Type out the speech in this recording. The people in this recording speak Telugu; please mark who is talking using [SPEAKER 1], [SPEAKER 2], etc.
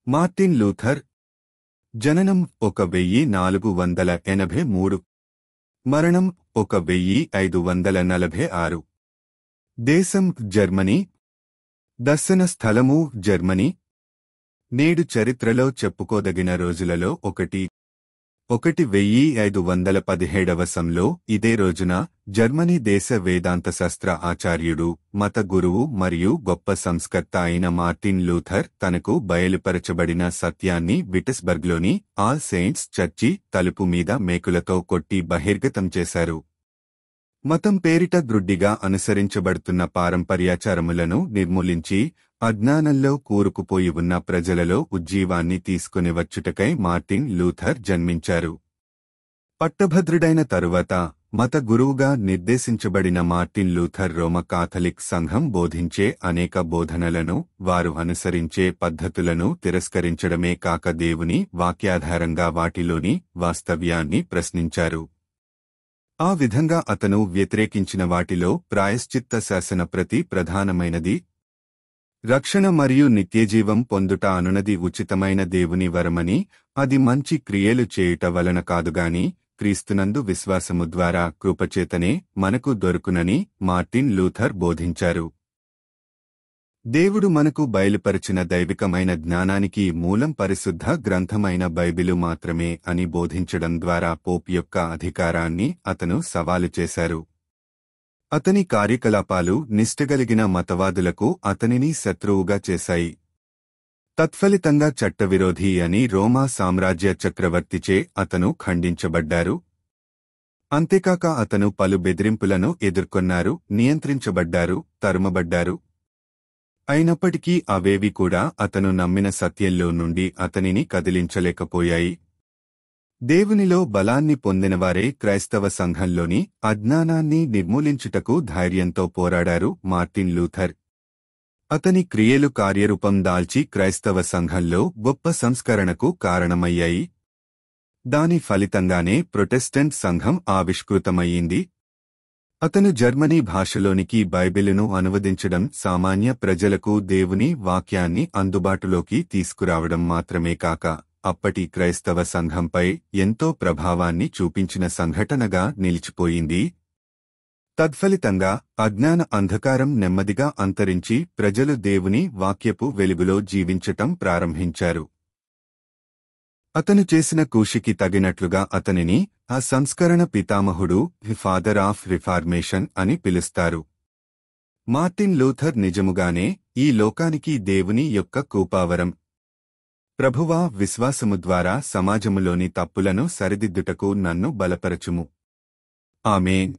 [SPEAKER 1] మార్టిన్ లూథర్ జననం 1483, మరణం 1546, దేశం జర్మనీ, దర్శన స్థలము జర్మనీ. నేడు చరిత్రలో చెప్పుకోదగిన రోజులలో ఒకటి. 1517 ఇదే రోజున జర్మనీ దేశ వేదాంత శాస్త్ర ఆచార్యుడు, మత గురువు మరియు గొప్ప సంస్కర్త అయిన మార్టిన్ లూథర్ తనకు బయలుపరచబడిన సత్యాన్ని విటస్బర్గ్లోని ఆల్ సెయింట్స్ చర్చి తలుపు మీద మేకులతో కొట్టి బహిర్గతం చేశారు. మతం పేరిట గ్రుడ్డిగా అనుసరించబడుతున్న పారంపర్యాచారములను నిర్మూలించి అజ్ఞానంలో కూరుకుపోయి ఉన్న ప్రజలలో ఉజ్జీవాన్ని తీసుకునివచ్చుటకై మార్టిన్ లూథర్ జన్మించారు. పట్టభద్రుడైన తరువాత మత గురువుగా నిర్దేశించబడిన మార్టిన్ లూథర్ రోమ కాథలిక్ సంఘం బోధించే అనేక బోధనలను, వారు అనుసరించే పద్ధతులను తిరస్కరించడమే కాక దేవుని వాక్యాధారంగా వాటిలోని వాస్తవ్యాన్ని ప్రశ్నించారు. ఆ విధంగా అతను వ్యతిరేకించిన వాటిలో ప్రాయశ్చిత్త శాసన ప్రతి ప్రధానమైనది. రక్షణ మరియు నిత్యజీవం పొందుట అనునది ఉచితమైన దేవుని వరమని, అది మంచి క్రియలు చేయుట వలన కాదుగాని క్రీస్తునందు విశ్వాసము ద్వారా కృపచేతనే మనకు దొరుకునని మార్టిన్ లూథర్ బోధించారు. దేవుడు మనకు బయలుపరిచిన దైవికమైన జ్ఞానానికి మూలం పరిశుద్ధ గ్రంథమైన బైబిలు మాత్రమే అని బోధించడం ద్వారా పోప్ యొక్క అధికారాన్ని అతను సవాలు చేశారు. అతని కార్యకలాపాలు నిష్ఠగలిగిన మతవాదులకు అతనిని శత్రువుగా చేశాయి. తత్ఫలితంగా చట్టవిరోధి అని రోమా సామ్రాజ్య చక్రవర్తిచే అతను ఖండించబడ్డారు. అంతేకాక అతను పలు బెదిరింపులను ఎదుర్కొన్నారు, నియంత్రించబడ్డారు, తరుమబడ్డారు. అయినప్పటికీ అవేవి కూడా అతను నమ్మిన సత్యంలో నుండి అతనిని కదిలించలేకపోయాయి. దేవునిలో బలాన్ని పొందినవారే క్రైస్తవ సంఘంలోని అజ్ఞానాన్ని నిర్మూలించుటకు ధైర్యంతో పోరాడారు. మార్టిన్ లూథర్ అతని క్రియలు కార్యరూపం దాల్చి క్రైస్తవ సంఘంలో గొప్ప సంస్కరణకు కారణమయ్యాయి. దాని ఫలితంగానే ప్రొటెస్టెంట్ సంఘం ఆవిష్కృతమయ్యింది. అతను జర్మనీ భాషలోనికి బైబిలును అనువదించడం, సామాన్య ప్రజలకు దేవుని వాక్యాన్ని అందుబాటులోకి తీసుకురావడం మాత్రమే కాక అప్పటి క్రైస్తవ సంఘంపై ఎంతో ప్రభావాన్ని చూపించిన సంఘటనగా నిలిచిపోయింది. తద్ఫలితంగా అజ్ఞాన అంధకారం నెమ్మదిగా అంతరించి ప్రజలు దేవుని వాక్యపు వెలుగులో జీవించటం ప్రారంభించారు. అతను చేసిన కృషికి తగినట్లుగా అతనిని ఆ సంస్కరణ పితామహుడు, ఫాదర్ ఆఫ్ రిఫార్మేషన్ అని పిలుస్తారు. మార్టిన్ లూథర్ నిజముగానే ఈ లోకానికి దేవుని యొక్క కృపావరం. ప్రభువా, విశ్వాసము ద్వారా సమాజములోని తప్పులను సరిదిద్దుటకు నన్ను బలపరచుము. ఆమేన్.